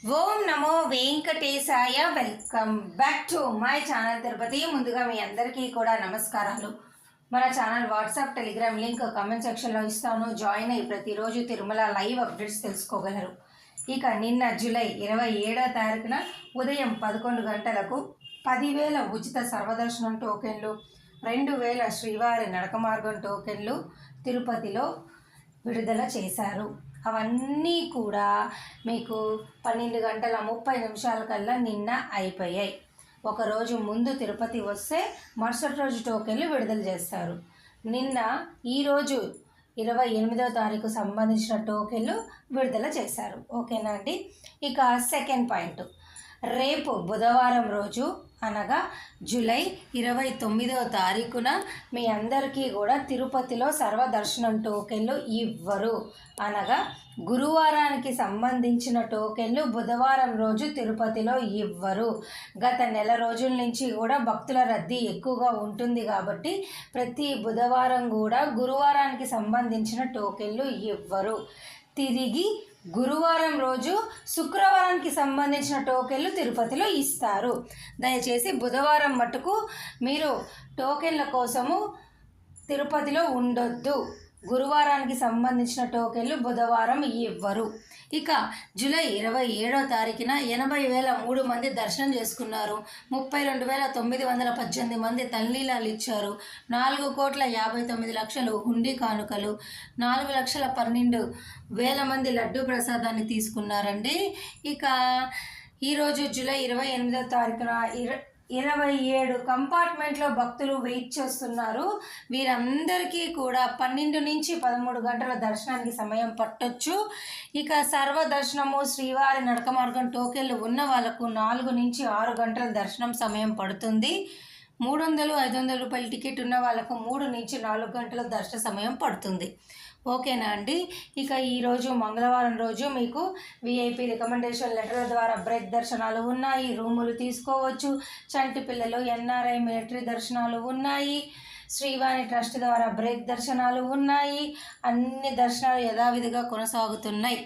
Om Namo Venkatesaya. Welcome back to my channel Tirupati. ముందుగా మీ అందరికీ కూడా నమస్కారాలు. మన channel WhatsApp, Telegram link comment సెక్షన్లో ఇస్తాను. జాయిన్ అయ్యి ప్రతిరోజు తిరుమల లైవ్ అప్డేట్స్ తెలుసుకోగలరు. ఇక నిన్న జూలై 27వ తారీఖున ఉదయం 11 గంటలకు 10,000 ఉచిత సర్వదర్శనం టోకెన్లు, 2,000 శ్రీవారి నడక మార్గం టోకెన్లు తిరుపతిలో విడుదల చేశారు. అవన్నీ కూడా మీకు 12:30 కల్లా నిన్న అయిపోయాయి. ఒకరోజు ముందు తిరుపతి వస్తే మరుసటి రోజు టోకెన్లు విడుదల చేస్తారు. నిన్న ఈరోజు 28వ తారీఖు సంబంధించిన టోకెన్లు విడుదల చేశారు. ఓకేనా అండి. ఇక సెకండ్ పాయింట్, రేపు బుధవారం రోజు అనగా జూలై 29వ తారీఖున మీ అందరికీ కూడా తిరుపతిలో సర్వదర్శనం టోకెన్లు ఇవ్వరు. అనగా గురువారానికి సంబంధించిన టోకెన్లు బుధవారం రోజు తిరుపతిలో ఇవ్వరు. గత నెల రోజుల నుంచి కూడా భక్తుల రద్దీ ఎక్కువగా ఉంటుంది కాబట్టి ప్రతి బుధవారం కూడా గురువారానికి సంబంధించిన టోకెన్లు ఇవ్వరు. తిరిగి గురువారం రోజు శుక్రవారానికి సంబంధించిన టోకెన్లు తిరుపతిలో ఇస్తారు. దయచేసి బుధవారం మటుకు మీరు టోకెన్ల కోసము తిరుపతిలో ఉండొద్దు. గురువారానికి సంబంధించిన టోకెన్లు బుధవారం ఇవ్వరు. ఇక జూలై 27వ తారీఖున 80,003 మంది దర్శనం చేసుకున్నారు. 32,918 మంది తల్లీలాలు ఇచ్చారు. 4,59,00,000 హుండీ కానుకలు, 4,12,000 మంది లడ్డూ ప్రసాదాన్ని తీసుకున్నారండి. ఇక ఈరోజు జూలై 28వ తారీఖున 27 కంపార్ట్మెంట్లో భక్తులు వెయిట్ చేస్తున్నారు. వీరందరికీ కూడా 12 నుంచి 13 గంటల దర్శనానికి సమయం పట్టొచ్చు. ఇక సర్వదర్శనము శ్రీవారి నడక మార్గం టోకెన్లు ఉన్న వాళ్ళకు 4 నుంచి 6 గంటల దర్శనం సమయం పడుతుంది. 300, 500 రూపాయల టికెట్ ఉన్న వాళ్ళకు 3 నుంచి 4 గంటల దర్శన సమయం పడుతుంది. ఓకేనా అండి. ఇక ఈరోజు మంగళవారం రోజు మీకు విఐపి రికమెండేషన్ లెటర్ల ద్వారా బ్రేక్ దర్శనాలు ఉన్నాయి. రూములు తీసుకోవచ్చు. చంటి పిల్లలు, ఎన్ఆర్ఐ, మిలిటరీ దర్శనాలు ఉన్నాయి. శ్రీవాణి ట్రస్ట్ ద్వారా బ్రేక్ దర్శనాలు ఉన్నాయి. అన్ని దర్శనాలు యథావిధిగా కొనసాగుతున్నాయి.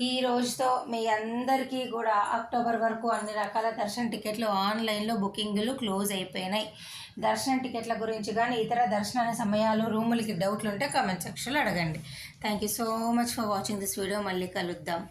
ఈ రోజుతో మీ అందరికీ కూడా అక్టోబర్ వరకు అన్ని రకాల దర్శన టికెట్లు ఆన్లైన్లో బుకింగ్లు క్లోజ్ అయిపోయినాయి. దర్శన టికెట్ల గురించి కానీ ఇతర దర్శన సమయాలు, రూములకి డౌట్లు ఉంటే కామెంట్ సెక్షన్లో అడగండి. Thank you so much for watching this video. మళ్ళీ కలుద్దాం.